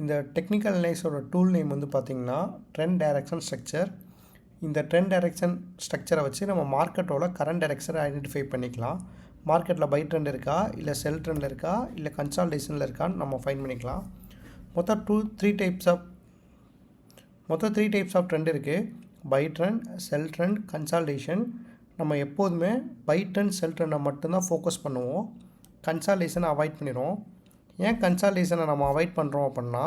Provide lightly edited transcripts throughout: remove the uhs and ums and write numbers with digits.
இந்த technical அனலைஸோட tool name வந்து பார்த்திங்கன்னா ட்ரெண்ட் டைரக்ஷன் ஸ்ட்ரக்சர். இந்த ட்ரெண்ட் டைரக்ஷன் ஸ்ட்ரக்சரை வச்சு நம்ம மார்க்கெட்டோட கரண்ட் டைரக்ஷனை ஐடென்டிஃபை பண்ணிக்கலாம். மார்க்கெட்டில் பை ட்ரெண்ட் இருக்கா, இல்லை செல் ட்ரெண்டில் இருக்கா, இல்லை கன்சால்டேஷனில் இருக்கான்னு நம்ம ஃபைன் பண்ணிக்கலாம். மொத்தம் த்ரீ டைப்ஸ் ஆஃப் ட்ரெண்ட் இருக்குது. By trend, sell trend, consultation. நம்ம எப்போதுமே பை ட்ரெண்ட், செல் ட்ரெண்டை மட்டும்தான் ஃபோக்கஸ் பண்ணுவோம். கன்சால்டேஷனை அவாய்ட் பண்ணிடுவோம். ஏன் கன்சால்டேஷனை நம்ம அவாய்ட் பண்ணுறோம் அப்படின்னா,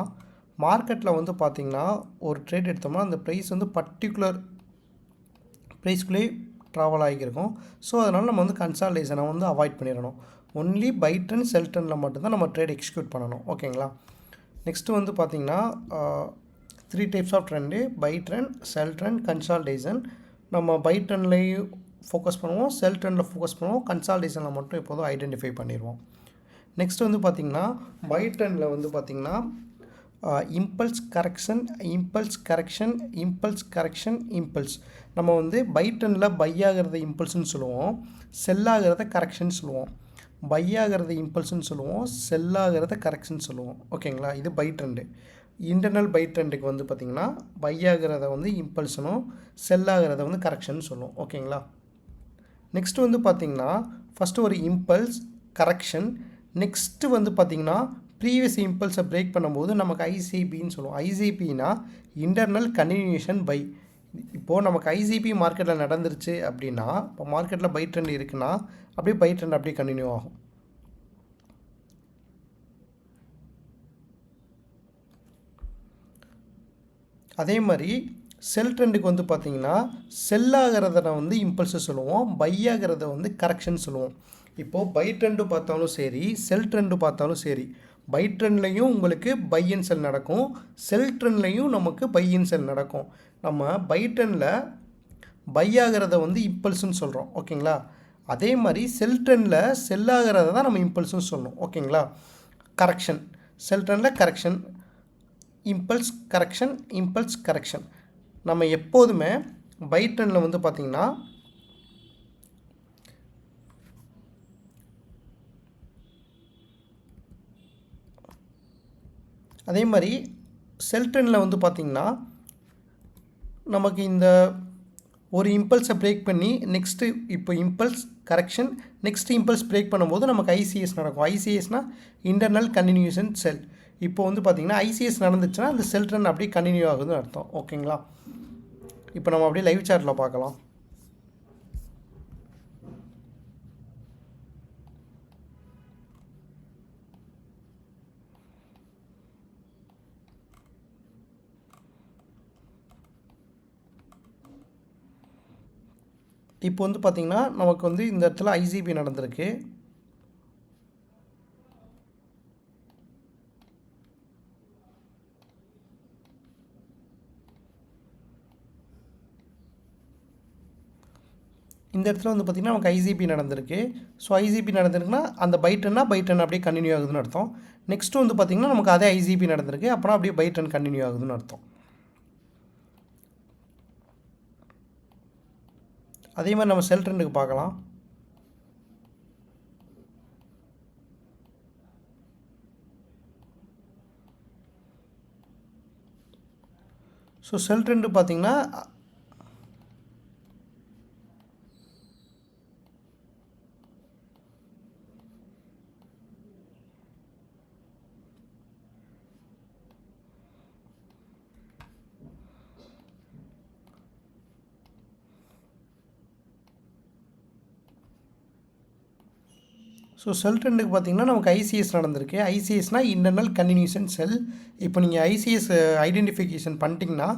மார்க்கெட்டில் வந்து பார்த்திங்கன்னா ஒரு ட்ரேட் எடுத்தோம்னா அந்த ப்ரைஸ் வந்து பர்டிகுலர் ப்ரைஸ்க்குள்ளே ட்ராவல் ஆகியிருக்கும். ஸோ அதனால் நம்ம வந்து கன்சால்டேஷனை வந்து அவாய்ட் பண்ணிடணும். ஒன்லி பை ட்ரெண்ட், செல் ட்ரெண்டில் மட்டும்தான் நம்ம ட்ரேட் எக்ஸிக்யூட் பண்ணணும். ஓகேங்களா? நெக்ஸ்ட்டு வந்து பார்த்திங்கன்னா 3 types of trend: buy trend, sell trend, consultation. நம்ம பை ட்ரெண்ட்லேயும் ஃபோக்கஸ் பண்ணுவோம், செல் ட்ரெண்டில் ஃபோக்கஸ் பண்ணுவோம், கன்சால்டேஷனில் மட்டும் எப்போதும் ஐடென்டிஃபை பண்ணிடுவோம். நெக்ஸ்ட் வந்து பார்த்திங்கன்னா பை ட்ரெண்டில் வந்து பார்த்திங்கன்னா இம்பல்ஸ் கரெக்ஷன். நம்ம வந்து பை ட்ரெண்டில் பை ஆகிறத இம்பல்ஸ்னு சொல்லுவோம், செல் ஆகிறத கரெக்ஷன் சொல்லுவோம். பை ஆகிறத இம்பல்ஸ்னு சொல்லுவோம், செல் ஆகிறத கரெக்ஷன் சொல்லுவோம். ஓகேங்களா? இது பை ட்ரெண்டு. இன்டர்னல் பை ட்ரெண்டுக்கு வந்து பார்த்திங்கன்னா பை ஆகிறத வந்து இம்பல்ஸனும், செல் ஆகிறத வந்து கரெக்ஷன் சொல்லுவோம். ஓகேங்களா? நெக்ஸ்ட்டு வந்து பார்த்திங்கன்னா ஃபஸ்ட்டு ஒரு இம்பல்ஸ் கரெக்ஷன். நெக்ஸ்ட்டு வந்து பார்த்திங்கன்னா ப்ரீவியஸ் இம்பல்ஸை பிரேக் பண்ணும்போது நமக்கு ஐசிபின்னு சொல்லுவோம். ஐசிபினா இன்டர்னல் கன்டினியூஷன் பை. இப்போது நமக்கு ஐசிபி மார்க்கெட்டில் நடந்துருச்சு அப்படின்னா, இப்போ மார்க்கெட்டில் பை ட்ரெண்ட் இருக்குன்னா அப்படியே பை ட்ரெண்ட் அப்படியே கண்டினியூ ஆகும். அதே மாதிரி செல் ட்ரெண்டுக்கு வந்து பார்த்திங்கன்னா செல் ஆகிறத வந்து இம்பல்ஸை சொல்லுவோம், பை ஆகிறத வந்து கரெக்ஷன் சொல்லுவோம். இப்போது பை ட்ரெண்டு பார்த்தாலும் சரி, செல் ட்ரெண்டு பார்த்தாலும் சரி, பை ட்ரெண்ட்லேயும் உங்களுக்கு பை அண்ட் செல் நடக்கும், செல் ட்ரெண்ட்லேயும் நமக்கு பை அண்ட் செல் நடக்கும். நம்ம பை ட்ரெண்டில் பை ஆகிறத வந்து இம்பல்ஸ்னு சொல்கிறோம். ஓகேங்களா? அதே மாதிரி செல் ட்ரெண்டில் செல் ஆகிறத தான் நம்ம இம்பல்ஸ்னு சொல்லணும். ஓகேங்களா? கரெக்ஷன், செல் ட்ரெண்டில் கரெக்ஷன், இம்பல்ஸ் கரெக்ஷன். நம்ம எப்போதுமே பை ட்ரெண்டில் வந்து பார்த்திங்கன்னா அதே மாதிரி செல் ட்ரெண்டில் வந்து பார்த்திங்கன்னா நமக்கு இந்த ஒரு இம்பல்ஸை பிரேக் பண்ணி நெக்ஸ்ட்டு இப்போ impulse correction, next impulse break பண்ணும்போது நமக்கு ஐசிஎஸ் நடக்கும். ஐசிஎஸ்னால் இன்டர்னல் கன்டினியூஷன் செல். இப்போ வந்து பார்த்திங்கன்னா ஐசிஎஸ் நடந்துச்சுன்னா அந்த செல் ட்ரெண்ட் அப்படியே கண்டினியூ ஆகுதுன்னு அர்த்தம். ஓகேங்களா? இப்போ நம்ம அப்படியே லைவ் சார்ட்டில் பார்க்கலாம். இப்போ வந்து பார்த்திங்கன்னா நமக்கு வந்து இந்த இடத்துல ஐசிபி நடந்திருக்கு. இந்த இடத்துல வந்து பார்த்திங்கன்னா நமக்கு ஐசிபி நடந்திருக்கு. ஸோ ஐசிபி நடந்திருக்குன்னா அந்த பை ட்ரெண்ட் அப்படியே கண்டினியூ ஆகுதுன்னு அர்த்தம். நெக்ஸ்ட்டு வந்து பார்த்திங்கன்னா நமக்கு அதே ஐசிபி நடந்திருக்கு, அப்புறம் அப்படியே பை ட்ரெண்ட் கண்டினியூ ஆகுதுன்னு அர்த்தம். அதே மாதிரி நம்ம செல் ட்ரெண்டுக்கு பார்க்கலாம். ஸோ செல் ட்ரெண்டு பார்த்திங்கன்னா செல் ட்ரெண்டுக்கு பார்த்திங்கன்னா நமக்கு ஐசிஎஸ் நடந்திருக்கு. ஐசிஎஸ்னால் இன்டர்னல் கன்டினியூஷன் செல். இப்போ நீங்கள் ஐசிஎஸ் ஐடென்டிஃபிகேஷன் பண்ணிட்டீங்கன்னா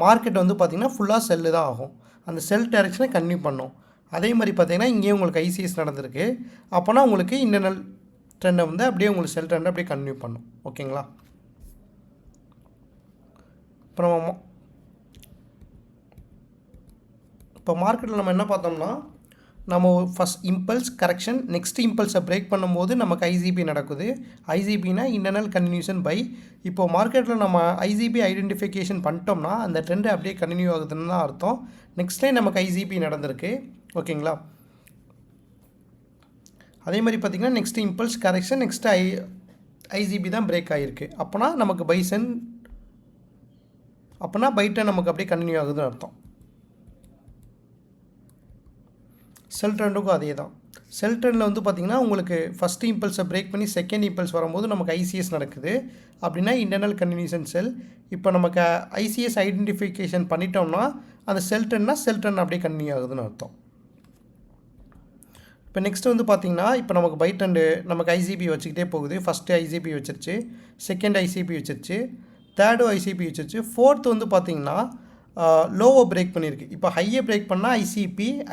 மார்க்கெட் வந்து பார்த்திங்கன்னா ஃபுல்லாக செல்லு தான் ஆகும். அந்த செல் டைரக்ஷனை கன்டினியூ பண்ணும். அதே மாதிரி பார்த்திங்கன்னா இங்கேயும் உங்களுக்கு ஐசிஎஸ் நடந்திருக்கு. அப்போனா உங்களுக்கு இன்டர்னல் ட்ரெண்டை வந்து அப்படியே உங்களுக்கு செல் ட்ரெண்டை அப்படியே கன்டினியூ பண்ணும். ஓகேங்களா? இப்போ மார்க்கெட்டில் நம்ம என்ன பார்த்தோம்னா, நம்ம ஃபஸ்ட் இம்பல்ஸ் கரெக்ஷன், நெக்ஸ்ட் இம்பல்ஸை பிரேக் பண்ணும்போது நமக்கு ஐசிபி நடக்குது. ஐசிபினா இன்டர்னல் கன்டினியூஷன் பை. இப்போது மார்க்கெட்டில் நம்ம ஐசிபி ஐடென்டிஃபிகேஷன் பண்ணிட்டோம்னா அந்த ட்ரெண்டு அப்படியே கண்டினியூ ஆகுதுன்னு தான் அர்த்தம். நெக்ஸ்ட் டைம் நமக்கு ஐசிபி நடந்திருக்கு. ஓகேங்களா? அதே மாதிரி பார்த்திங்கன்னா next impulse correction, next ICP தான் பிரேக் ஆகிருக்கு. அப்போனா நமக்கு பை ட்ரெண்ட் நமக்கு அப்படியே கண்டினியூ ஆகுதுன்னு அர்த்தம். செல் ட்ரெண்டுக்கும் அதே தான். செல் ட்ரெண்டில் வந்து பார்த்திங்கன்னா உங்களுக்கு ஃபஸ்ட்டு இம்பல்ஸை பிரேக் பண்ணி செகண்ட் இம்பல்ஸ் வரும்போது நமக்கு ஐசிஎஸ் நடக்குது. அப்படின்னா இன்டர்னல் கன்டினியூஷன் செல். இப்போ நமக்கு ஐசிஎஸ் ஐடென்டிஃபிகேஷன் பண்ணிட்டோம்னா அந்த செல் ட்ரெண்ட் அப்படியே கண்டினியூ ஆகுதுன்னு அர்த்தம். இப்போ நெக்ஸ்ட் வந்து பார்த்திங்கன்னா இப்போ நமக்கு பை ட்ரெண்டு நமக்கு ஐசிபி வச்சுக்கிட்டே போகுது. ஃபஸ்ட்டு ஐசிபி வச்சிருச்சு, செகண்ட் ஐசிபி வச்சிருச்சு, தேர்டு ஐசிபி வச்சிருச்சு, ஃபோர்த்து வந்து பார்த்திங்கன்னா லோவை பிரேக் பண்ணியிருக்கு. இப்போ ஹையை பிரேக் பண்ணால்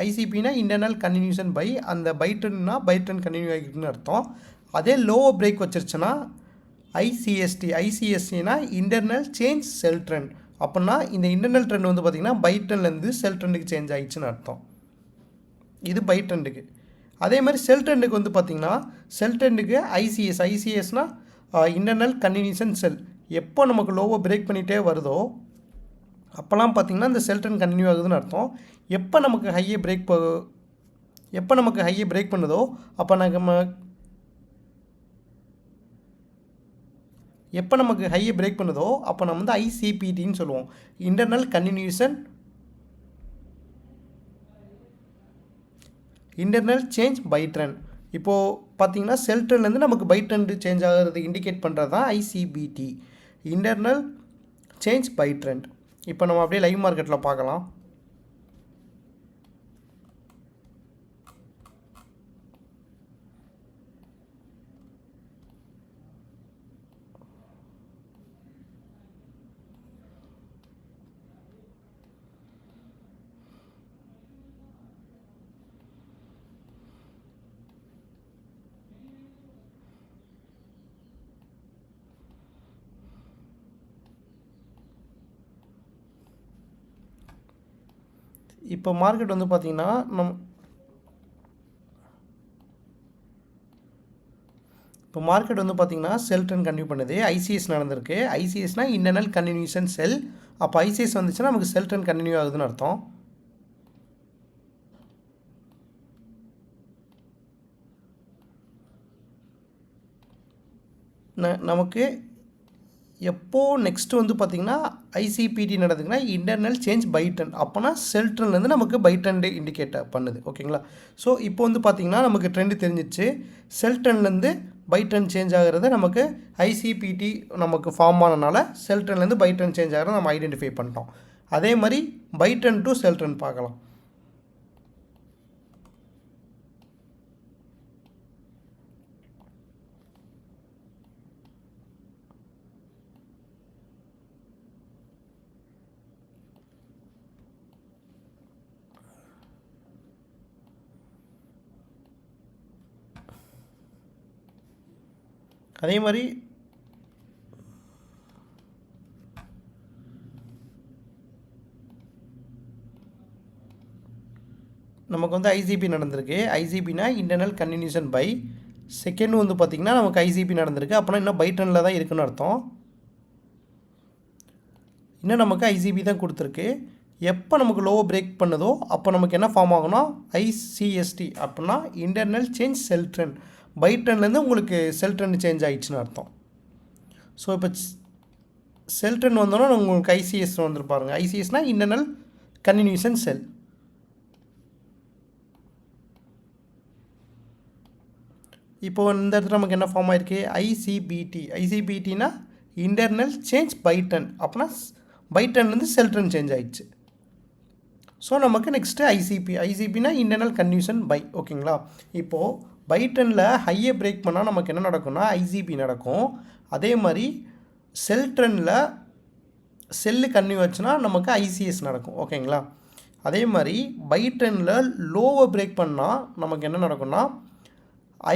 ஐசிபினா இன்டர்னல் கன்டினியூஷன் பை, அந்த பை ட்ரெண்ட் கண்டினியூ ஆகிருக்குன்னு அர்த்தம். அதே லோவை பிரேக் வச்சிருச்சுன்னா ஐசிஎஸ்டினா இன்டர்னல் சேஞ்ச் செல் ட்ரெண்ட். அப்படின்னா இந்த இன்டர்னல் ட்ரெண்ட் வந்து பார்த்திங்கன்னா பை ட்ரெண்ட்லேருந்து செல் ட்ரெண்டுக்கு சேஞ்ச் ஆகிடுச்சுன்னு அர்த்தம். இது பை ட்ரெண்டுக்கு. அதே மாதிரி செல் ட்ரெண்டுக்கு வந்து பார்த்திங்கன்னா செல் ட்ரெண்டுக்கு ஐசிஎஸ்னால் இன்டர்னல் கன்டினியூஷன் செல். எப்போ நமக்கு லோவை பிரேக் பண்ணிகிட்டே வருதோ அப்போல்லாம் பார்த்திங்கன்னா இந்த செல் ட்ரெண்ட் கண்டினியூ ஆகுதுன்னு அர்த்தம். எப்போ நமக்கு ஹையை பிரேக் பண்ணுதோ அப்போ நம்ம வந்து ஐசிபிடின்னு சொல்லுவோம், இன்டர்னல் சேஞ்ச் பை ட்ரெண்ட். இப்போது பார்த்திங்கன்னா செல் ட்ரெண்ட்லேருந்து நமக்கு பை ட்ரெண்ட் சேஞ்ச் ஆகிறது இண்டிகேட் பண்ணுறது தான் ICBT, internal change buy trend. இப்போ நம்ம அப்படியே லைவ் மார்க்கெட்டில் பார்க்கலாம். இப்போ மார்க்கெட் வந்து பார்த்திங்கன்னா செல் ட்ரெண்ட் கண்டினியூ பண்ணுது. ஐசிஎஸ் நடந்திருக்கு. ஐசிஎஸ்னால் இன்டர்னல் கன்டினியூஷன் செல். அப்போ ஐசிஎஸ் வந்துச்சுன்னா நமக்கு செல் ட்ரெண்ட் கண்டினியூ ஆகுதுன்னு அர்த்தம். நமக்கு எப்போ நெக்ஸ்ட்டு வந்து பார்த்திங்கன்னா ஐசிபிடி நடக்குதுன்னா இன்டர்னல் சேஞ்ச் பை ட்ரெண்ட். அப்போனா செல் ட்ரெண்ட்லேருந்து நமக்கு பை ட்ரெண்டு இண்டிகேட் பண்ணுது. ஓகேங்களா? ஸோ இப்போ வந்து பார்த்திங்கன்னா நமக்கு ட்ரெண்டு தெரிஞ்சிச்சு. செல் ட்ரெண்ட்லேருந்து பை ட்ரெண்ட் சேஞ்ச் ஆகிறது நமக்கு ஐசிபிடி நமக்கு ஃபார்ம் ஆனனால செல் ட்ரெண்ட்லேருந்து பை ட்ரெண்ட் சேஞ்ச் ஆகிறத நம்ம ஐடென்டிஃபை பண்ணிட்டோம். அதே மாதிரி buy trend to sell trend பார்க்கலாம். அதே மாதிரி நமக்கு வந்து ஐசிபி நடந்திருக்கு. ஐசிபினா இன்டர்னல் கன்டினியூஷன் பை. செகண்ட் வந்து பார்த்திங்கன்னா நமக்கு ஐசிபி நடந்திருக்கு. அப்போனா இன்னும் பை ட்ரெண்டில் தான் இருக்குன்னு அர்த்தம். இன்னும் நமக்கு ஐசிபி தான் கொடுத்துருக்கு. எப்போ நமக்கு லோவை பிரேக் பண்ணுதோ அப்போ நமக்கு என்ன ஃபார்ம் ஆகும்னா ஐசிஎஸ்டி, அப்படின்னா internal change sell trend. Buy ட்ரெண்ட்லேருந்து உங்களுக்கு செல் ட்ரெண்ட் சேஞ்ச் ஆகிடுச்சுன்னு அர்த்தம். ஸோ இப்போ செல் ட்ரெண்ட் வந்தோன்னா உங்களுக்கு ஐசிஎஸ் வந்துருப்பாருங்க. ஐசிஎஸ்னால் இன்டர்னல் கன்டினியூஷன் செல். இப்போ இந்த இடத்துல நமக்கு என்ன ஃபார்ம் ஆகிருக்கு? ஐசிபிடினா இன்டர்னல் சேஞ்ச் பை ட்ரெண்ட். அப்படின்னா பை ட்ரெண்ட்லேருந்து செல் ட்ரெண்ட் சேஞ்ச் ஆகிடுச்சு. ஸோ நமக்கு நெக்ஸ்ட்டு ஐசிபினா இன்டர்னல் கன்டினியூஷன் பை. ஓகேங்களா? இப்போது பை ட்ரெண்டில் ஹையை பிரேக் பண்ணால் நமக்கு என்ன நடக்கும்னா ஐசிபி நடக்கும். அதே மாதிரி செல் ட்ரெண்டில் செல்லு கன்டினியூ ஆச்சுன்னா நமக்கு ஐசிஎஸ் நடக்கும். ஓகேங்களா? அதே மாதிரி பை ட்ரெண்டில் லோவை பிரேக் பண்ணால் நமக்கு என்ன நடக்கும்னா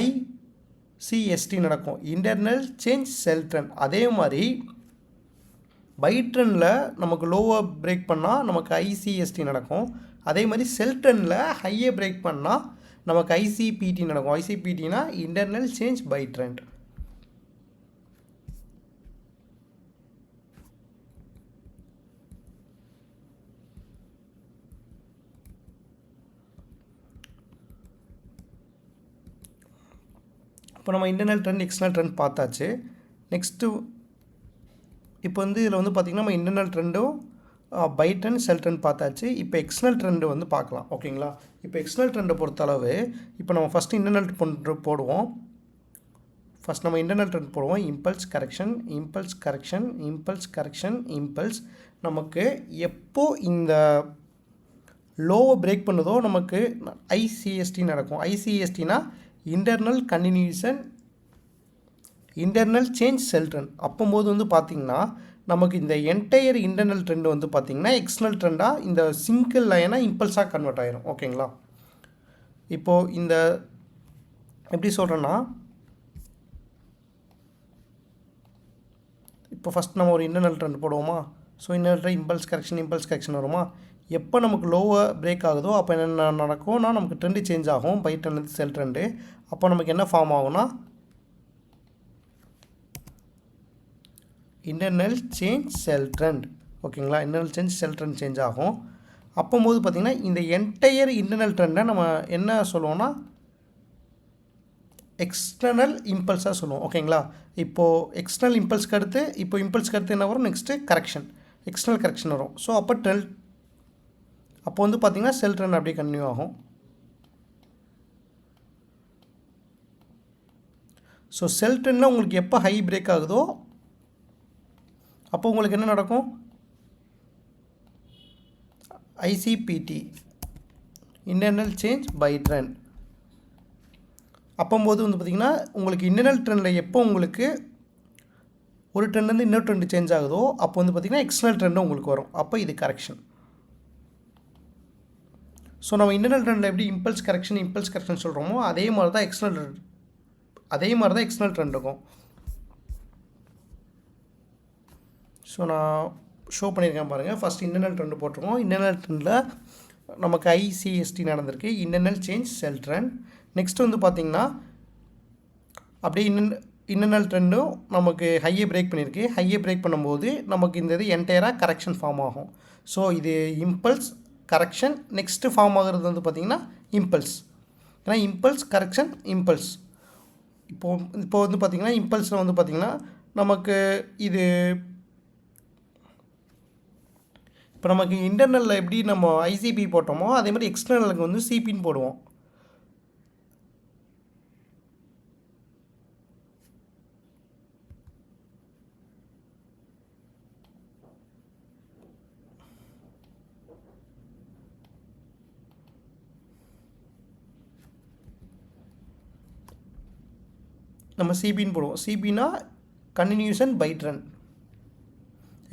ஐசிஎஸ்டி நடக்கும், இன்டர்னல் சேஞ்ச் செல் ட்ரெண்ட். அதே மாதிரி பை ட்ரெண்டில் நமக்கு லோவை பிரேக் பண்ணால் நமக்கு ஐசிஎஸ்டி நடக்கும். அதே மாதிரி செல் ட்ரெண்டில் ஹையை பிரேக் பண்ணால் நமக்கு ஐசிபிடி நடக்கும். ஐசிபிடினா இன்டர்னல் சேஞ்ச் பை ட்ரெண்ட். இப்போ நம்ம இன்டர்னல் ட்ரெண்ட் எக்ஸ்டர்னல் ட்ரெண்ட் பார்த்தாச்சு. நெக்ஸ்ட்டு இப்போ வந்து இதில் வந்து பார்த்திங்கன்னா நம்ம இன்டர்னல் ட்ரெண்டும் பை ட்ரெண்ட் செல் ட்ரெண்ட் பார்த்தாச்சு. இப்போ எக்ஸ்டர்னல் ட்ரெண்டு வந்து பார்க்கலாம். ஓகேங்களா? இப்போ எக்ஸ்டர்னல் ட்ரெண்டை பொறுத்தளவு இப்போ நம்ம ஃபஸ்ட்டு இன்டர்னல் போடுவோம். ஃபஸ்ட் நம்ம இன்டர்னல் ட்ரெண்ட் போடுவோம். Impulse correction, impulse correction, impulse correction, impulse. நமக்கு எப்போ இந்த லோவை பிரேக் பண்ணுதோ நமக்கு ஐசிஎஸ்டி நடக்கும். ஐசிஎஸ்டினா internal continuation internal change sell trend. அப்போது வந்து பார்த்திங்கன்னா நமக்கு இந்த என்டையர் இன்டர்னல் ட்ரெண்ட் வந்து பார்த்திங்கன்னா எக்ஸ்டர்னல் ட்ரெண்டாக இந்த சிங்கிள் லைனாக இம்பல்ஸாக கன்வெர்ட் ஆகிரும். ஓகேங்களா? இப்போது இந்த எப்படி சொல்கிறேன்னா, இப்போ ஃபஸ்ட் நம்ம ஒரு இன்டர்னல் ட்ரெண்ட் போடுவோமா? ஸோ இன்டர்னல் இம்பல்ஸ் கரெக்ஷன் வருமா? எப்போ நமக்கு லோவாக பிரேக் ஆகுதோ அப்போ என்ன நடக்கும்னா நமக்கு ட்ரெண்டு சேஞ்ச் ஆகும். By trend sell trend. அப்போ நமக்கு என்ன ஃபார்ம் ஆகும்னா இன்டர்னல் சேஞ்ச் செல் ட்ரெண்ட். ஓகேங்களா? Internal change sell trend change ஆகும். அப்போது பார்த்திங்கன்னா இந்த என்டையர் இன்டர்னல் ட்ரெண்டை நம்ம என்ன சொல்லுவோம்னா எக்ஸ்டர்னல் இம்பல்ஸாக சொல்லுவோம். ஓகேங்களா? இப்போது எக்ஸ்டர்னல் இம்பல்ஸ்க்கு அடுத்து இப்போ இம்பல்ஸ்க்கு அடுத்து என்ன வரும்? நெக்ஸ்ட்டு கரெக்ஷன், எக்ஸ்டர்னல் கரெக்ஷன் வரும். ஸோ அப்போ வந்து பார்த்திங்கன்னா செல் ட்ரெண்ட் அப்படியே கன்டினியூ ஆகும். ஸோ செல் ட்ரெண்டில் உங்களுக்கு எப்போ ஹை பிரேக் ஆகுதோ அப்போ உங்களுக்கு என்ன நடக்கும்? ICBT, internal change buy trend. அப்போது வந்து பார்த்திங்கன்னா உங்களுக்கு இன்டர்னல் ட்ரெண்டில் எப்போ உங்களுக்கு ஒரு ட்ரெண்ட்லேருந்து இன்னொரு ட்ரெண்டு சேஞ்ச் ஆகுதோ அப்போ வந்து பார்த்திங்கன்னா எக்ஸ்டர்னல் ட்ரெண்டும் உங்களுக்கு வரும். அப்போ இது கரெக்ஷன். ஸோ நம்ம இன்டர்னல் ட்ரெண்டில் எப்படி இம்பல்ஸ் கரெக்ஷன் சொல்கிறோமோ அதே மாதிரி தான் எக்ஸ்டர்னல் ட்ரெண்ட் இருக்கும். ஸோ நான் ஷோ பண்ணியிருக்கேன் பாருங்கள். ஃபஸ்ட் இன்டர்னல் ட்ரெண்டு போட்டிருக்கோம். இன்டர்னல் ட்ரெண்டில் நமக்கு ஐசிஎஸ்டி நடந்திருக்கு, internal change sell trend. Next வந்து பார்த்திங்கன்னா அப்படியே இன்டர்னல் ட்ரெண்டும் நமக்கு ஹையை பிரேக் பண்ணியிருக்கு. ஹையை பிரேக் பண்ணும்போது நமக்கு இந்த இது என்டையராக கரெக்ஷன் ஃபார்ம் ஆகும். ஸோ இது இம்பல்ஸ் கரெக்ஷன். நெக்ஸ்ட்டு ஃபார்ம் ஆகிறது வந்து பார்த்திங்கன்னா இம்பல்ஸ். ஏன்னா இம்பல்ஸ் கரெக்ஷன் இம்பல்ஸ். இப்போ வந்து பார்த்திங்கன்னா இம்பல்ஸில் வந்து பார்த்திங்கன்னா நமக்கு இது இப்போ நமக்கு இன்டர்னலில் எப்படி நம்ம ஐசிபி போட்டோமோ அதே மாதிரி எக்ஸ்டர்னலுக்கு வந்து சிபின்னு போடுவோம். நம்ம சிபின்னு போடுவோம். சிபினா continuation buy trend,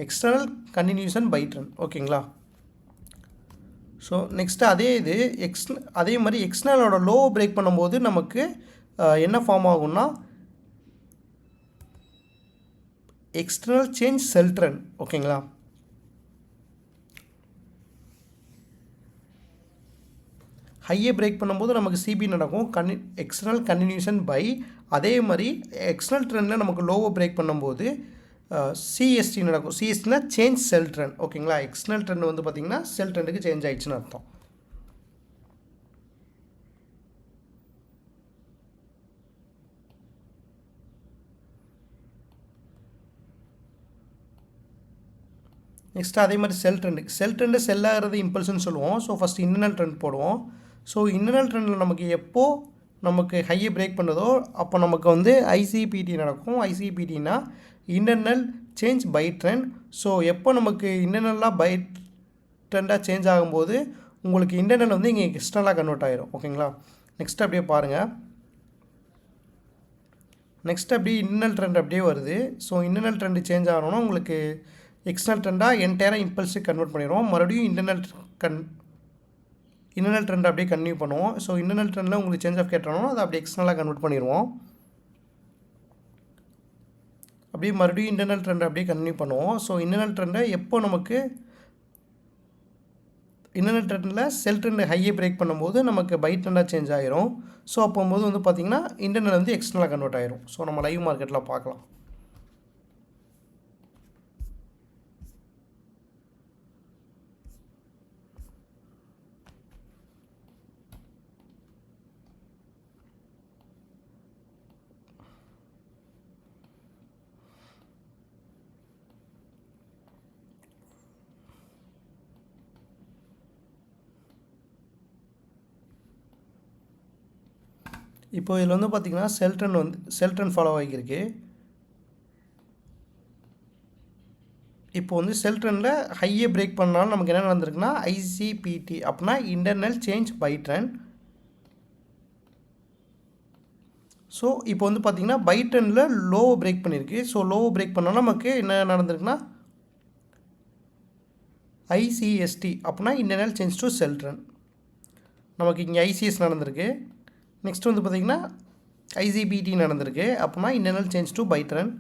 external continuation buy trend. ஓகேங்களா? ஸோ நெக்ஸ்ட்டு அதே மாதிரி எக்ஸ்டர்னலோட லோவை பிரேக் பண்ணும்போது நமக்கு என்ன ஃபார்ம் ஆகும்னா எக்ஸ்டர்னல் சேஞ்ச் செல் ட்ரெண்ட். ஓகேங்களா? ஹையை பிரேக் பண்ணும்போது நமக்கு சிபி நடக்கும், எக்ஸ்டர்னல் கண்டினியூஷன் பை. அதே மாதிரி எக்ஸ்டர்னல் ட்ரெண்டில் நமக்கு லோவை பிரேக் பண்ணும்போது சிஎஸ்டி நடக்கும். சிஎஸ்டினா சேஞ்ச் செல் ட்ரெண்ட். ஓகேங்களா? எக்ஸ்டர்னல் ட்ரெண்ட் வந்து பார்த்திங்கன்னா செல் ட்ரெண்டுக்கு சேஞ்ச் ஆகிடுச்சுன்னு அர்த்தம். நெக்ஸ்ட்டு அதே மாதிரி செல் ட்ரெண்டு செல் ஆகிறது இம்பல்ஸ்னு சொல்லுவோம். ஸோ ஃபஸ்ட் இன்டர்னல் ட்ரெண்ட் போடுவோம். ஸோ இன்டர்னல் ட்ரெண்டில் நமக்கு எப்போது நமக்கு ஹையை பிரேக் பண்ணுதோ அப்போ நமக்கு வந்து ஐசிபிடி நடக்கும். ஐசிபிடினா internal change buy trend. So எப்போ நமக்கு இன்டர்னலாக பை ட்ரெண்டாக சேஞ்ச் ஆகும்போது உங்களுக்கு இன்டர்னல் வந்து இங்கே எக்ஸ்டர்னலாக கன்வெர்ட் ஆகிரும். ஓகேங்களா? நெக்ஸ்ட் அப்படியே பாருங்கள். நெக்ஸ்ட் அப்படியே இன்டர்னல் ட்ரெண்ட் அப்படியே வருது. ஸோ இன்டர்னல் ட்ரெண்டு சேஞ்ச் ஆகணும்னா உங்களுக்கு எக்ஸ்டர்னல் ட்ரெண்டாக என்டையராக இம்பல்ஸுக்கு கன்வெர்ட் பண்ணிடுவோம். மறுபடியும் இன்டர்னல் ட்ரெண்ட் அப்படியே கன்டினியூ பண்ணுவோம். ஸோ இன்டர்னல் ட்ரெண்டில் உங்களுக்கு சேஞ்ச் ஆஃப் கேட்டோம்னா அதை அப்படியே எக்ஸ்டர்னலாக கன்வெர்ட் பண்ணிடுவோம். அப்படியே மறுபடியும் இன்டர்னல் ட்ரெண்ட் அப்படியே கன்டினியூ பண்ணுவோம். ஸோ இன்டர்னல் ட்ரெண்டை எப்போ நமக்கு இன்டர்னல் ட்ரெண்டில் செல் ட்ரெண்ட் ஹையை பிரேக் பண்ணும்போது நமக்கு பை ட்ரெண்டாக சேஞ்ச் ஆகிரும். ஸோ அப்போது வந்து பார்த்திங்கன்னா இன்டர்னல் வந்து எக்ஸ்டர்னலாக கன்வெர்ட் ஆகிரும். ஸோ நம்ம லைவ் மார்க்கெட்டில் பார்க்கலாம். இப்போ இதில் வந்து பார்த்திங்கன்னா செல் ட்ரெண்ட் ஃபாலோ ஆகியிருக்கு. இப்போ வந்து செல் ட்ரெண்டில் ஹையை பிரேக் பண்ணாலும் நமக்கு என்ன நடந்திருக்குன்னா ஐசிபிடி அப்படின்னா internal change buy trend. So இப்போ வந்து பார்த்திங்கன்னா பை ட்ரெண்டில் லோவை பிரேக் பண்ணியிருக்கு. ஸோ லோவை பிரேக் பண்ணாலும் நமக்கு என்ன நடந்திருக்குன்னா ஐசிஎஸ்டி அப்படின்னா internal change to sell trend. நமக்கு இங்கே ஐசிஎஸ் நடந்திருக்கு. நெக்ஸ்ட் வந்து பார்த்திங்கன்னா ஐசிபிடி நடந்திருக்கு அப்படின்னா internal change to by trend.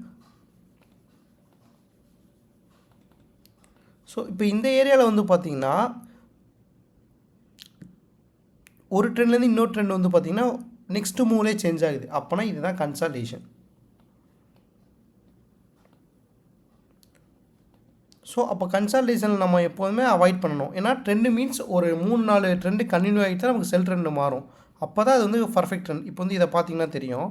So இப்போ இந்த ஏரியாவில் வந்து பார்த்திங்கன்னா ஒரு ட்ரெண்ட்லேருந்து இன்னொரு ட்ரெண்ட் வந்து பார்த்திங்கன்னா நெக்ஸ்ட்டு மூவ்லேயே சேஞ்ச் ஆகுது. அப்போனா இதுதான் கன்சால்டேஷன். ஸோ அப்போ கன்சால்டேஷனில் நம்ம எப்போதுமே அவாய்ட் பண்ணணும். ஏன்னா ட்ரெண்டு மீன்ஸ் ஒரு 3-4 ட்ரெண்டு கண்டினியூ ஆகிட்டு தான் நமக்கு செல் ட்ரெண்டு மாறும். அப்போ தான் அது வந்து பர்ஃபெக்ட் ட்ரெண்ட். இப்போ வந்து இதை பார்த்திங்கன்னா தெரியும்,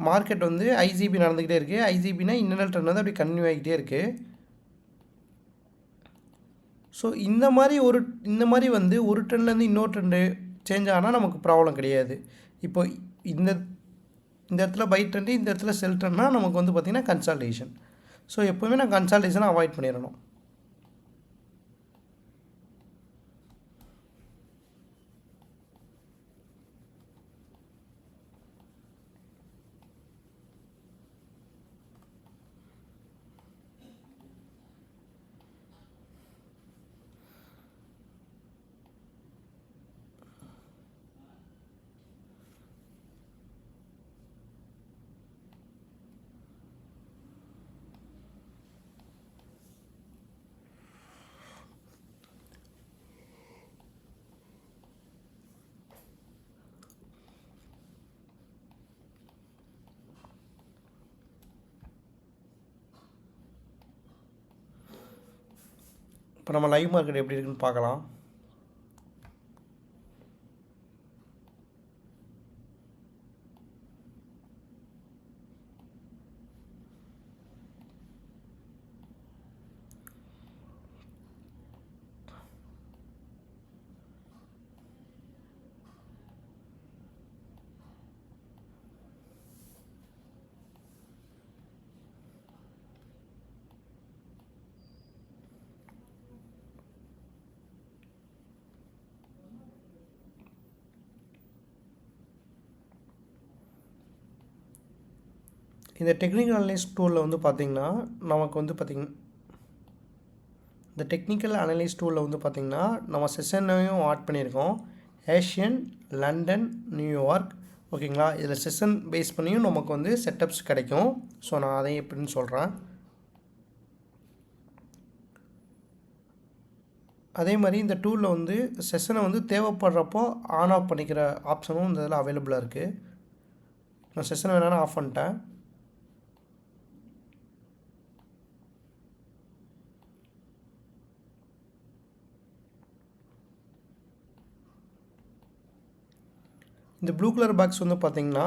மார்க்கெட் வந்து ஐசிபி நடந்துக்கிட்டே இருக்குது. ஐசிபினா இன்டர்னல் ட்ரெண்ட் வந்து அப்படி கண்டினியூ ஆகிக்கிட்டே இருக்குது. ஸோ இந்த மாதிரி வந்து ஒரு ட்ரெண்ட்லேருந்து இன்னொரு ட்ரெண்டு சேஞ்ச் ஆனால் நமக்கு ப்ராப்ளம் கிடையாது. இப்போ இந்த இடத்துல பை ட்ரெண்டு, இந்த இடத்துல செல் ட்ரெண்ட்னா நமக்கு வந்து பார்த்திங்கன்னா கன்சால்டேஷன். ஸோ எப்போவுமே நான் கன்சால்டேஷனை அவாய்ட் பண்ணிடணும். இப்போ நம்ம லைவ் மார்க்கெட் எப்படி இருக்குன்னு பார்க்கலாம். இந்த டெக்னிக்கல் அனலைஸ் டூலில் வந்து பார்த்திங்கன்னா நமக்கு வந்து இந்த டெக்னிக்கல் அனலைஸ் டூலில் வந்து பார்த்திங்கன்னா நம்ம செஷனையும் ஆட் பண்ணியிருக்கோம். ஏஷியன், லண்டன், நியூயார்க், ஓகேங்களா. இதில் செஷன் பேஸ் பண்ணியும் நமக்கு வந்து செட்டப்ஸ் கிடைக்கும். ஸோ நான் அதை எப்படின்னு சொல்கிறேன். அதே மாதிரி இந்த டூலில் வந்து செஷனை வந்து தேவைப்படுறப்போ ஆன் ஆஃப் பண்ணிக்கிற ஆப்ஷனும் இந்த இதில் அவைலபிளாக இருக்குது. நான் செஷனை வேணாலும் ஆஃப் பண்ணிட்டேன். இந்த ப்ளூ கலர் பாக்ஸ் வந்து பார்த்திங்கன்னா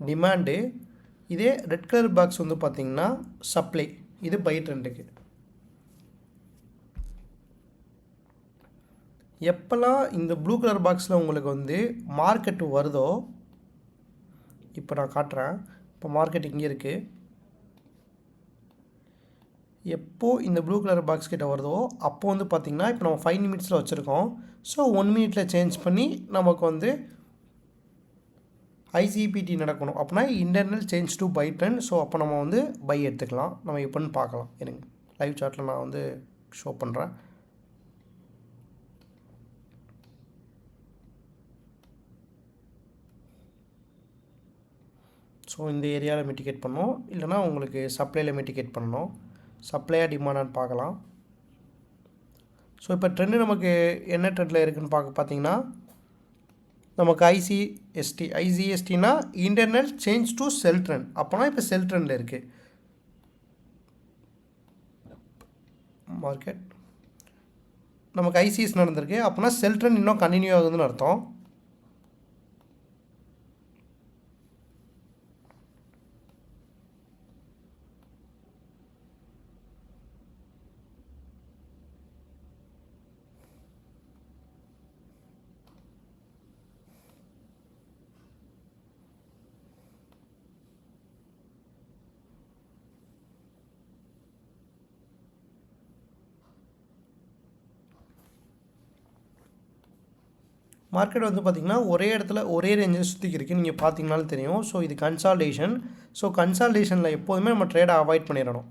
டிமாண்டு, இதே ரெட் கலர் பாக்ஸ் வந்து பார்த்திங்கன்னா சப்ளை. இது பை ட்ரெண்டுக்கு. எப்போல்லாம் இந்த ப்ளூ கலர் பாக்ஸில் உங்களுக்கு வந்து மார்க்கெட்டு வருதோ, இப்போ நான் காட்டுறேன். இப்போ மார்க்கெட் இங்கே இருக்குது. எப்போது இந்த ப்ளூ கலர் பாக்ஸ் கிட்ட வருதோ அப்போது வந்து பார்த்திங்கன்னா இப்போ நம்ம 5 நிமிட்ஸில் வச்சுருக்கோம். ஸோ 1 மினிட்டில் சேஞ்ச் பண்ணி நமக்கு வந்து ஐசிபிடி நடக்கணும். அப்படின்னா internal change to by trend. So அப்போ நம்ம வந்து பை எடுத்துக்கலாம். நம்ம எப்போன்னு பார்க்கலாம். இருங்க, லைவ் சார்ட்டில் நான் வந்து ஷோ பண்ணுறேன். ஸோ இந்த ஏரியாவில் மிட்டிகேட் பண்ணணும், இல்லைனா உங்களுக்கு சப்ளையில் மிட்டிகேட் பண்ணணும். சப்ளையாக டிமாண்டான்னு பார்க்கலாம். ஸோ இப்போ ட்ரெண்டு நமக்கு என்ன ட்ரெண்டில் இருக்குதுன்னு பார்த்தீங்கன்னா நமக்கு ஐசிஎஸ்டினா internal change to sell trend. அப்போனா இப்போ செல் ட்ரெண்டில் இருக்குது மார்க்கெட். நமக்கு ஐசிஎஸ் நடந்திருக்கு. அப்போனா செல் ட்ரெண்ட் இன்னும் கண்டினியூ ஆகுதுன்னு அர்த்தம். மார்க்கெட் வந்து பார்த்திங்கன்னா ஒரே இடத்துல ஒரே ரேஞ்சில் சுற்றிக்கிருக்கு, நீங்கள் பார்த்தீங்கனாலும் தெரியும். ஸோ இது கன்சால்டேஷன். ஸோ கன்சால்டேஷனில் எப்போதுமே நம்ம ட்ரேடை அவாய்ட் பண்ணிடணும்.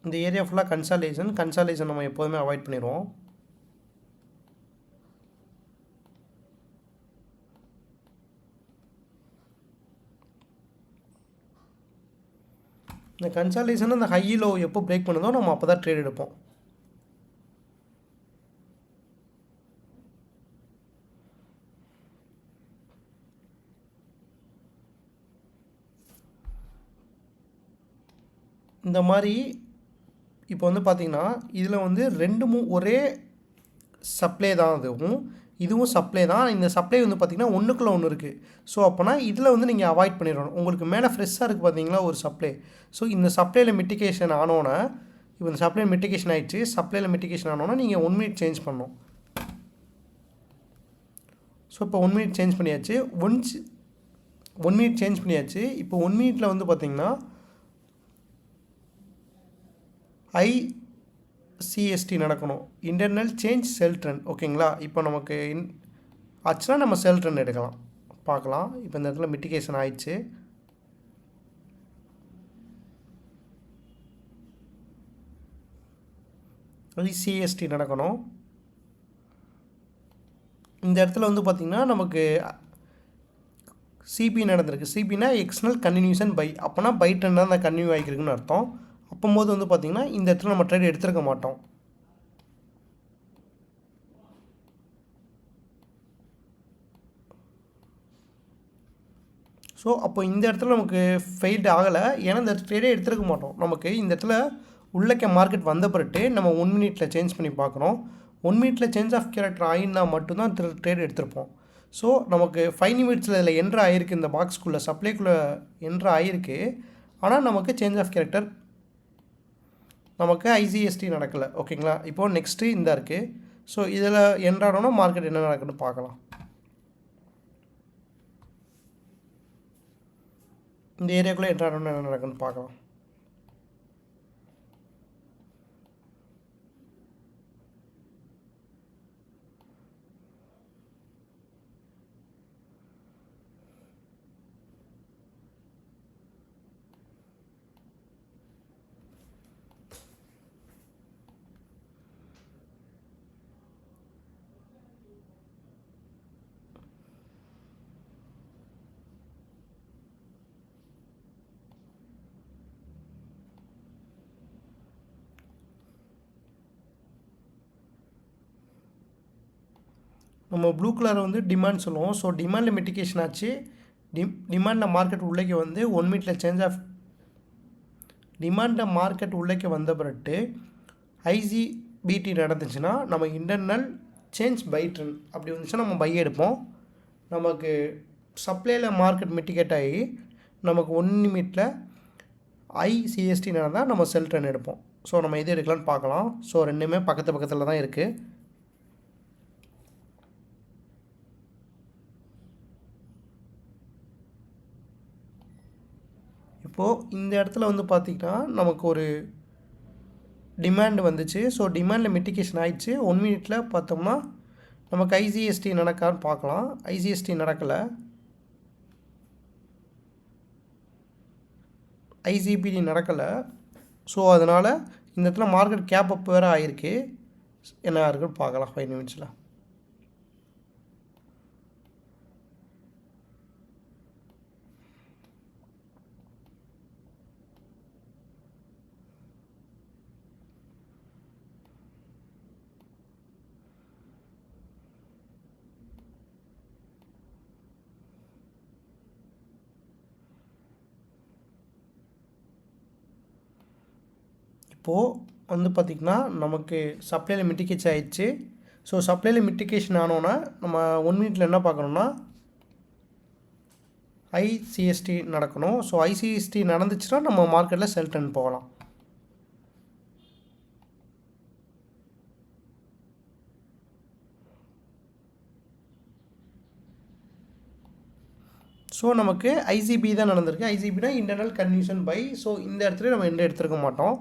இந்த ஏரியா ஃபுல்லாக கன்சால்டேஷன் நம்ம எப்போதுமே அவாய்ட் பண்ணிடுவோம். இந்த கன்சால்டேஷன் அந்த ஹை லோ எப்போ பிரேக் பண்ணுதோ நம்ம அப்போ தான் ட்ரேட் எடுப்போம். இந்த மாதிரி இப்போ வந்து பார்த்திங்கன்னா இதில் வந்து ஒரே சப்ளை தான், இதுவும் சப்ளை தான். இந்த சப்ளை வந்து பார்த்திங்கன்னா ஒன்றுக்குள்ளே ஒன்று இருக்குது. ஸோ அப்போனா இதில் வந்து நீங்கள் அவாய்ட் பண்ணிடணும். உங்களுக்கு மேலே ஃப்ரெஷ்ஷாக இருக்குது பார்த்தீங்களா ஒரு சப்ளை. ஸோ இந்த சப்ளையில் மிட்டிகேஷன் ஆனோன்னா, இப்போ இந்த சப்ளை மிட்டிகேஷன் ஆகிடுச்சு. சப்ளையில் மிட்டிகேஷன் ஆனோன்னா நீங்கள் 1 மினிட் சேஞ்ச் பண்ணணும். ஸோ இப்போ 1 மினிட் சேஞ்ச் பண்ணியாச்சு. 1 மினிட் சேஞ்ச் பண்ணியாச்சு. இப்போ 1 மினிட்டில் வந்து பார்த்திங்கன்னா ICST நடக்கணும், இன்டர்னல் சேஞ்ச் செல் ட்ரெண்ட். ஓகேங்களா? இப்போ நமக்கு ஆச்சுன்னா நம்ம செல் ட்ரெண்ட் எடுக்கலாம், பார்க்கலாம். இப்போ இந்த இடத்துல மிட்டிகேஷன் ஆயிடுச்சு. ICST நடக்கணும். இந்த இடத்துல வந்து பார்த்திங்கன்னா நமக்கு சிபி நடந்திருக்கு. சிபினா எக்ஸ்டர்னல் கண்டினியூஷன் பை. அப்போனா பை ட்ரெண்ட் தான் கண்டினியூ ஆகிருக்குன்னு அர்த்தம். அப்போது வந்து பார்த்திங்கன்னா இந்த இடத்துல நம்ம ட்ரேட் எடுத்துருக்க மாட்டோம். ஸோ அப்போ இந்த இடத்துல நமக்கு ஃபெயில்ட் ஆகலை, ஏன்னா இந்த ட்ரேடே எடுத்துருக்க மாட்டோம். நமக்கு இந்த இடத்துல உள்ளக்க மார்க்கெட் வந்த பிறகு நம்ம 1 மினிட்டில் சேஞ்ச் பண்ணி பார்க்குறோம். 1 மினிட்டில் சேஞ்ச் ஆஃப் கேரக்டர் ஆகினா மட்டும்தான் ட்ரேட் எடுத்திருப்போம். ஸோ நமக்கு 5 நிமிட்ஸில் இதில் என்ட்ரு ஆகிருக்கு, இந்த பாக்ஸ்க்குள்ளே சப்ளைக்குள்ளே என்ட்ரு ஆகிருக்கு. ஆனால் நமக்கு சேஞ்ச் ஆஃப் கேரக்டர், நமக்கு ICST நடக்கலை. ஓகேங்களா? இப்போது நெக்ஸ்ட்டு இந்த இருக்குது. ஸோ இதில் என்ட்ரானோன்னா மார்க்கெட் என்ன நடக்குன்னு பார்க்கலாம். இந்த ஏரியாக்குள்ளே என்ட்ரானோன்னா என்ன நடக்குன்னு பார்க்கலாம். நம்ம ப்ளூ கலர் வந்து டிமாண்ட் சொல்லுவோம். ஸோ டிமாண்டில் மிட்டிகேஷன் ஆச்சு. டிமாண்டில் மார்க்கெட் உள்ளே வந்து 1 மினிட்டில் சேஞ்ச் ஆஃப் டிமாண்டில் மார்க்கெட் உள்ளே வந்த பிறகு ICBT நடந்துச்சுன்னா நம்ம இன்டர்னல் சேஞ்ச் பை ட்ரெண்ட் அப்படி வந்துச்சுன்னா நம்ம பை எடுப்போம். நமக்கு சப்ளையில் மார்க்கெட் மிட்டிகேட் ஆகி நமக்கு 1 நிமிட்டில் ICST நடந்தால் நம்ம செல் ட்ரெண்ட் எடுப்போம். ஸோ நம்ம எது எடுக்கலான்னு பார்க்கலாம். ஸோ ரெண்டுமே பக்கத்தில் தான் இருக்குது. இப்போது இந்த இடத்துல வந்து பார்த்திங்கன்னா நமக்கு ஒரு டிமாண்ட் வந்துச்சு. ஸோ டிமாண்டில் மிட்டிகேஷன் ஆகிடுச்சு. 1 மினிட்டில் பார்த்தோம்னா நமக்கு ICST நடக்கான்னு பார்க்கலாம். ICST நடக்கலை. ICBT நடக்கலை. ஸோ அதனால் இந்த இடத்துல மார்க்கெட் கேப் அப் வேறு ஆகிருக்கு. என்ன இருக்குன்னு பார்க்கலாம் 5 நிமிட்ஸில். இப்போது வந்து பார்த்திங்கன்னா நமக்கு சப்ளையில் மிட்டிகேஷன் ஆகிடுச்சு. ஸோ சப்ளையில் மிட்டிகேஷன் ஆனோன்னா நம்ம 1 மினிட்டில் என்ன பார்க்கணுன்னா ICST நடக்கணும். ஸோ ICST நடந்துச்சுன்னா நம்ம மார்க்கெட்டில் செல் ட்ரெண்ட் போகலாம். ஸோ நமக்கு ஐசிபி தான் நடந்திருக்கு. ஐசிபினா இன்டர்னல் கன்ஃபியூஷன் பை. ஸோ இந்த இடத்துல நம்ம எந்த எடுத்துருக்க மாட்டோம்.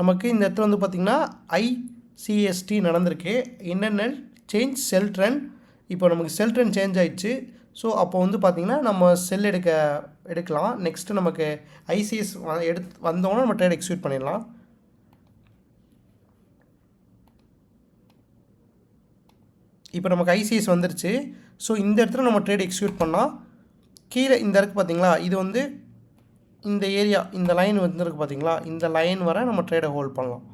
நமக்கு இந்த இடத்துல வந்து பார்த்திங்கன்னா ஐசிஎஸ்டி நடந்திருக்கு. Internal change sell trend. இப்போ நமக்கு செல் ட்ரெண்ட் சேஞ்ச் ஆயிடுச்சு. ஸோ அப்போ வந்து பார்த்திங்கன்னா நம்ம செல் எடுக்கலாம். நெக்ஸ்ட்டு நமக்கு ஐசிஎஸ் வந்தோன்னா நம்ம ட்ரேட் எக்ஸிக்யூட் பண்ணிடலாம். இப்போ நமக்கு ஐசிஎஸ் வந்துருச்சு. ஸோ இந்த இடத்துல நம்ம ட்ரேட் எக்ஸிக்யூட் பண்ணால் கீழே இந்த இருக்குது பார்த்தீங்களா, இது வந்து இந்த ஏரியா, இந்த லைன் வந்துருக்கு பார்த்தீங்களா, இந்த லைன் வர நம்ம ட்ரேடை ஹோல்ட் பண்ணலாம்.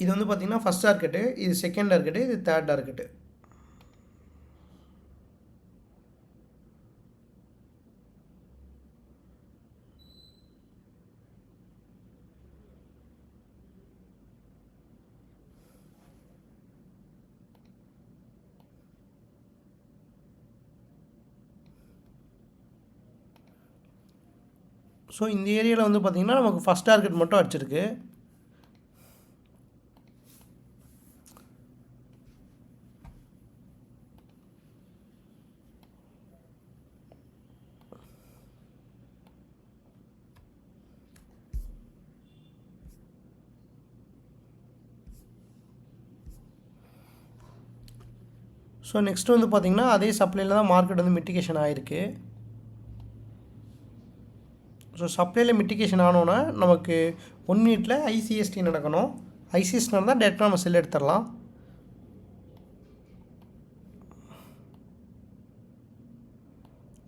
இது வந்து பார்த்திங்கன்னா ஃபஸ்ட் டார்கெட்டு, இது செகண்ட் டார்கெட்டு, இது தேர்ட் டார்கெட்டு. ஸோ இந்த ஏரியாவில் வந்து பார்த்திங்கன்னா நமக்கு ஃபஸ்ட் டார்கெட் மட்டும் அடிச்சிருக்கு. ஸோ நெக்ஸ்ட்டு வந்து பார்த்திங்கன்னா அதே சப்ளையில் தான் மார்க்கெட் வந்து மிட்டிகேஷன் ஆகிருக்கு. ஸோ சப்ளையில் மிட்டிகேஷன் ஆனோன்னா நமக்கு 1 மினிட்டில் ஐசிஎஸ்டி நடக்கணும். ஐசிஎஸ்டி நடந்தால் டேரெக்டாக நம்ம செல் எடுத்துடலாம்.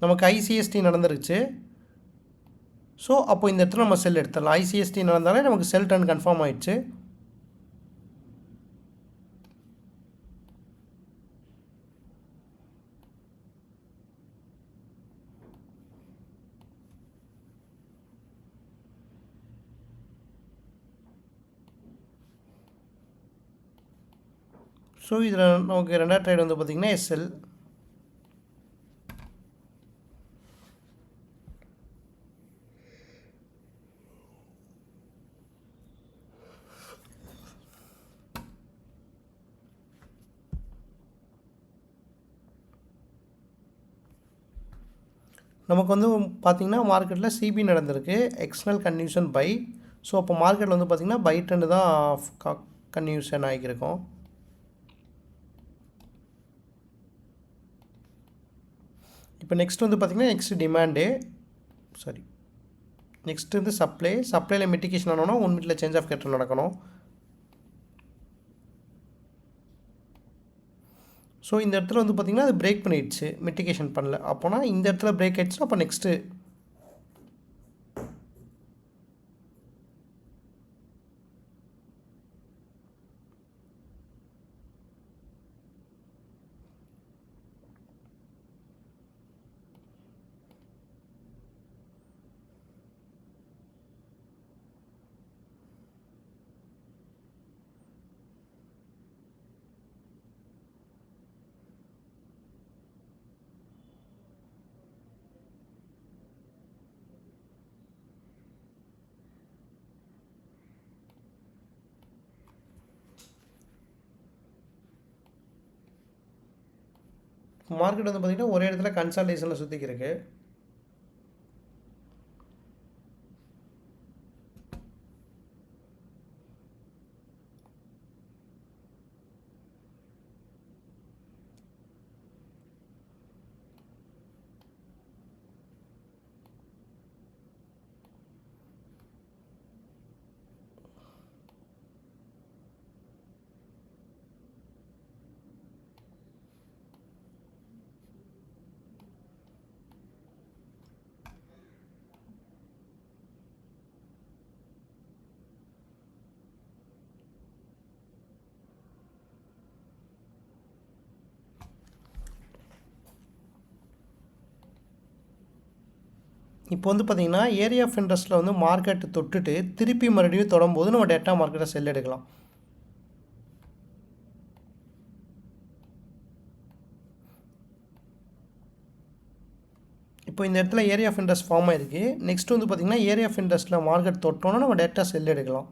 நமக்கு ஐசிஎஸ்டி நடந்துருச்சு. ஸோ அப்போ இந்த இடத்துல நம்ம செல் எடுத்துடலாம். ஐசிஎஸ்டி நடந்தாலே நமக்கு செல் ட்ரெண்ட் கன்ஃபார்ம் ஆகிடுச்சு. ஸோ இதில் நமக்கு ரெண்டாவது ட்ரேட் வந்து பார்த்திங்கன்னா எஸ்எல். நமக்கு வந்து பார்த்திங்கன்னா மார்க்கெட்டில் சிபி நடந்திருக்கு, எக்ஸ்டர்னல் கன்ஃபியூஷன் பை. ஸோ அப்போ மார்க்கெட்டில் வந்து பார்த்திங்கன்னா பை ட்ரெண்டு தான் கன்ஃபியூஷன் ஆகியிருக்கும். இப்போ நெக்ஸ்ட் வந்து பார்த்திங்கன்னா நெக்ஸ்ட் வந்து சப்ளையில் மிட்டிகேஷன் ஆனோன்னா 1 மினிட்டில் சேஞ்ச் ஆஃப் கேட்டர் நடக்கணும். ஸோ இந்த இடத்துல வந்து பார்த்திங்கன்னா அது பிரேக் பண்ணிடுச்சு, மிட்டிகேஷன் பண்ணல. அப்போனா இந்த இடத்துல பிரேக் ஆகிடுச்சு. அப்போ நெக்ஸ்ட்டு மார்க்கெட் வந்து பார்த்திங்கன்னா ஒரே இடத்துல கன்சால்டேஷனில் சுற்றிக்கிருக்கு. இப்போ வந்து பார்த்திங்கன்னா ஏரியா ஆஃப் இன்ட்ரெஸ்ட்டில் வந்து மார்க்கெட் தொட்டுட்டு திருப்பி மறுபடியும் தொடும்போது நம்ம டேட்டா மார்க்கெட்டை செல் எடுக்கலாம். இப்போ இந்த இடத்துல ஏரியா ஆஃப் இன்ட்ரெஸ்ட் ஃபார்ம் ஆயிருக்கு. நெக்ஸ்ட் வந்து பார்த்திங்கன்னா ஏரியா ஆஃப் இன்ட்ரெஸ்ட்டில் மார்க்கெட் தொட்டோன்னா நம்ம டேரெக்டாக செல் எடுக்கலாம்.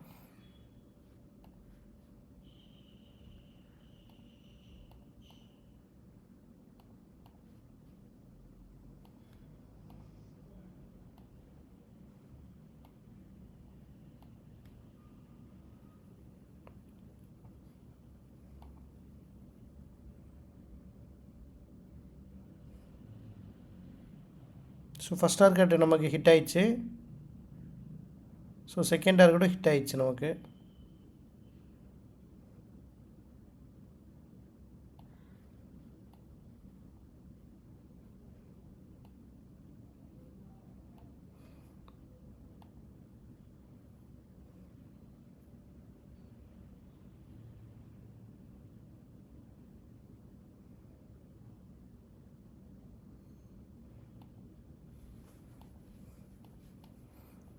ஸோ ஃபஸ்ட் டார்கெட் நமக்கு ஹிட் ஆயிடுச்சு. ஸோ செகண்ட் டார்கெட்டும் ஹிட் ஆயிடுச்சு நமக்கு.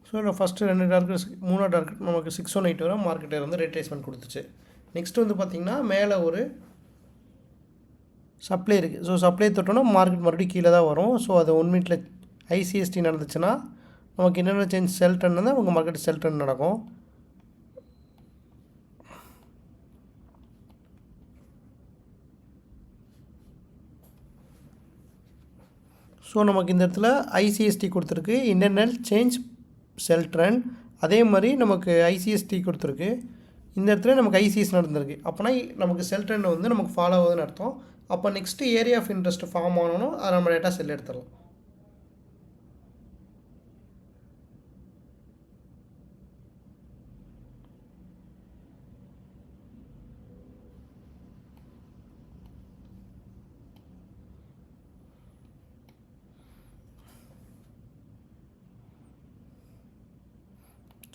ஸோ இல்லை ஃபஸ்ட்டு 2 டார்கெட் 3 டார்கெட் நமக்கு 618 வரை மார்க்கெட்டை வந்து ரேட்ரேஸ்மெண்ட் கொடுத்துச்சு. நெக்ஸ்ட் வந்து பார்த்திங்கன்னா மேலே ஒரு சப்ளை இருக்குது. ஸோ சப்ளை தொட்டோன்னா மார்க்கெட் மறுபடியும் கீழே தான் வரும். ஸோ அது 1 மினிட்ல ஐசிஎஸ்டி நடந்துச்சுன்னா நமக்கு என்னென்ன சேஞ்ச் செல் ட்ரெண்ட் தான் உங்கள் மார்க்கெட் செல் ட்ரெண்ட் நடக்கும். ஸோ நமக்கு இந்த இடத்துல ஐசிஎஸ்டி கொடுத்துருக்கு, இன்டர்னல் சேஞ்ச் செல் ட்ரெண்ட். அதே மாதிரி நமக்கு ஐசிஎஸ்டி கொடுத்துருக்கு. இந்த இடத்துல நமக்கு ஐசிஎஸ் நடந்திருக்கு. அப்போனா நமக்கு செல் ட்ரெண்ட் வந்து நமக்கு ஃபாலோ ஆகுதுன்னு அர்த்தம். அப்போ next area of interest form ஆனோன்னா அதை நம்ம டேட்டா செல் எடுத்துடலாம்.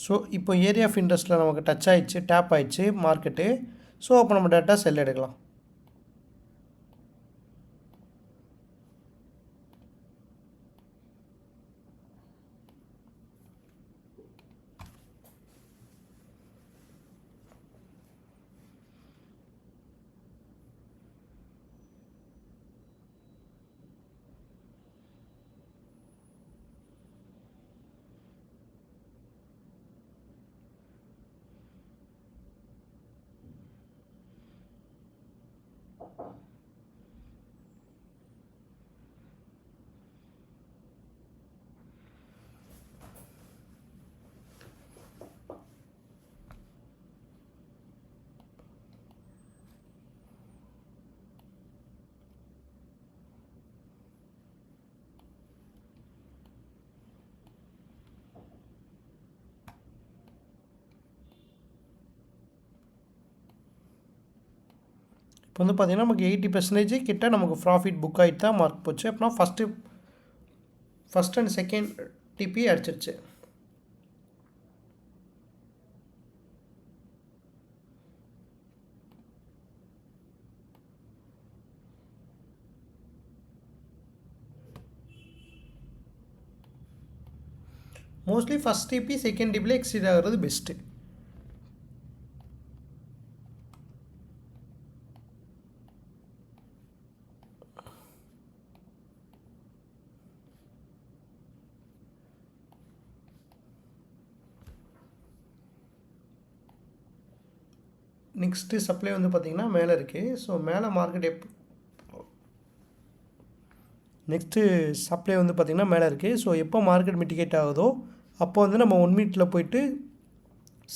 ஸோ இப்போ ஏரியா ஆஃப் இன்ட்ரெஸ்ட்டில் நமக்கு டச் ஆகிடுச்சு, டேப் ஆகிடுச்சு மார்க்கெட்டு. ஸோ அப்போ நம்ம டேட்டா செல் எடுக்கலாம். இப்போ வந்து பார்த்திங்கன்னா நமக்கு 80% கிட்ட நமக்கு ப்ராஃபிட் புக் ஆகிட்டு தான் மார்க் போச்சு. அப்படின்னா ஃபஸ்ட் அண்ட் செகண்ட் டிபி அடிச்சிருச்சு. மோஸ்ட்லி ஃபஸ்ட் டிபி செகண்ட் டிபியில் எக்ஸீட் ஆகிறது பெஸ்ட்டு. நெக்ஸ்ட்டு சப்ளை வந்து பார்த்திங்கன்னா மேலே இருக்குது. ஸோ மேலே மார்க்கெட் நெக்ஸ்ட்டு சப்ளை வந்து பார்த்திங்கன்னா மேலே இருக்குது. ஸோ எப்போ மார்க்கெட் மிட்டிகேட் ஆகுதோ அப்போ வந்து நம்ம 1 மினிட்டில் போயிட்டு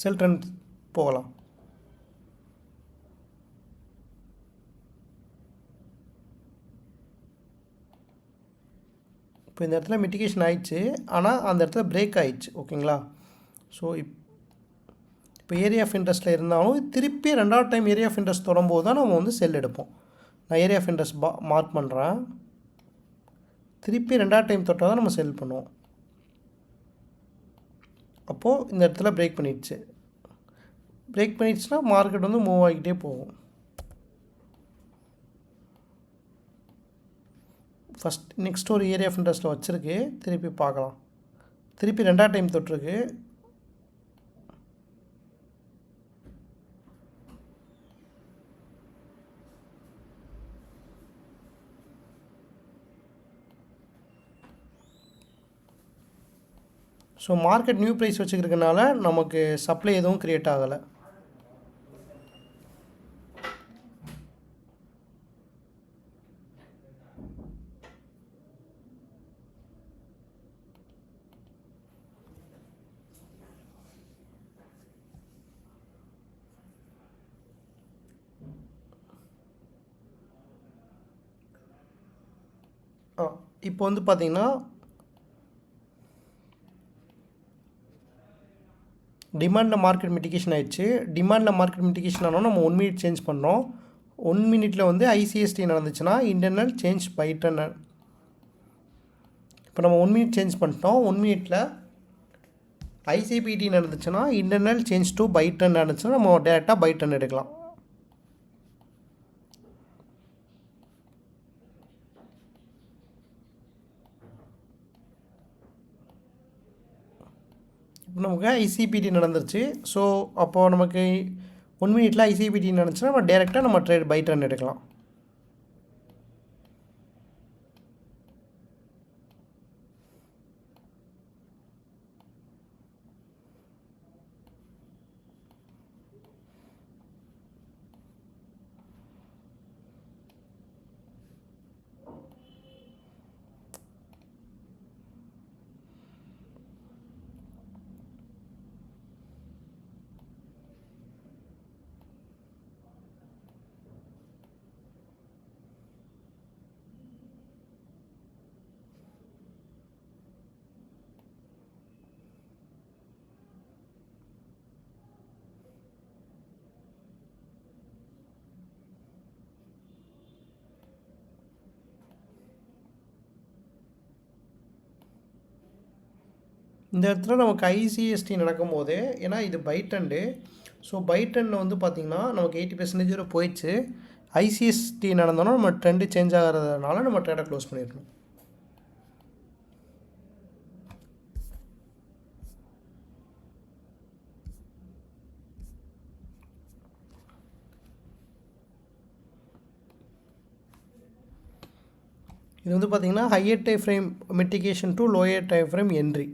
செல் ட்ரெண்ட் போகலாம். இப்போ இந்த இடத்துல மிட்டிகேஷன் ஆயிடுச்சு, ஆனால் அந்த இடத்துல பிரேக் ஆயிடுச்சு. ஓகேங்களா? ஸோ இப்போ ஏரியா ஆஃப் இன்ட்ரெஸ்ட்டில் இருந்தாலும் திருப்பி 2வது டைம் ஏரியா ஆஃப் இன்ட்ரெஸ்ட் தொடும்போது தான் நம்ம வந்து செல் எடுப்போம். நான் ஏரியா ஆஃப் இன்ட்ரெஸ்ட் மார்க் பண்ணுறேன். திருப்பி 2வது டைம் தொட்டால் தான் நம்ம செல் பண்ணுவோம். அப்போது இந்த இடத்துல பிரேக் பண்ணிடுச்சுன்னா மார்க்கெட் வந்து மூவ் ஆகிக்கிட்டே போகும். நெக்ஸ்ட் ஒரு ஏரியா ஆஃப் இன்ட்ரெஸ்ட்டில் வச்சுருக்கு, திருப்பி பார்க்கலாம். திருப்பி 2வது டைம் தொட்டிருக்கு. ஸோ மார்க்கெட் நியூ ப்ரைஸ் வச்சுக்கிறதுனால நமக்கு சப்ளை எதுவும் க்ரியேட் ஆகலை. இப்போ வந்து பார்த்திங்கன்னா டிமாண்டில் மார்க்கெட் மிட்டிகேஷன் ஆகிடுச்சு. டிமாண்டில் மார்க்கெட் மிட்டிகேஷன் ஆனால் நம்ம 1 மினிட் சேஞ்ச் பண்ணுறோம். 1 மினிட்டில் வந்து ஐசிஎஸ்டி நடந்துச்சுன்னா இன்டர்னல் சேஞ்ச் பை ட்ரெண்ட். இப்போ நம்ம 1 மினிட் சேஞ்ச் பண்ணிட்டோம். 1 மினிட்டில் ஐசிபிடி நடந்துச்சுன்னா internal change to buy trend நடந்துச்சுன்னா நம்ம டேரெக்டாக பை ட்ரெண்ட் எடுக்கலாம். நமக்கு ஐசிபிடி நடந்துருச்சு. ஸோ அப்போது நமக்கு 1 மினிட்டில் ஐசிபிடி நடந்துச்சுன்னா நம்ம டேரெக்டாக நம்ம ட்ரேட் பை ட்ரெண்ட் எடுக்கலாம். இந்த இடத்துல நமக்கு ஐசிஎஸ்டி நடக்கும்போது, ஏன்னா இது பை ட்ரெண்டு, ஸோ பை ட்ரெண்டில் வந்து பார்த்திங்கன்னா நமக்கு 80% போயிடுச்சு. ஐசிஎஸ்டி நடந்தோன்னா நம்ம ட்ரெண்டு சேஞ்ச் ஆகிறதுனால நம்ம ட்ரேடை க்ளோஸ் பண்ணிடணும். இது வந்து பார்த்திங்கன்னா higher time frame mitigation to lower time frame entry.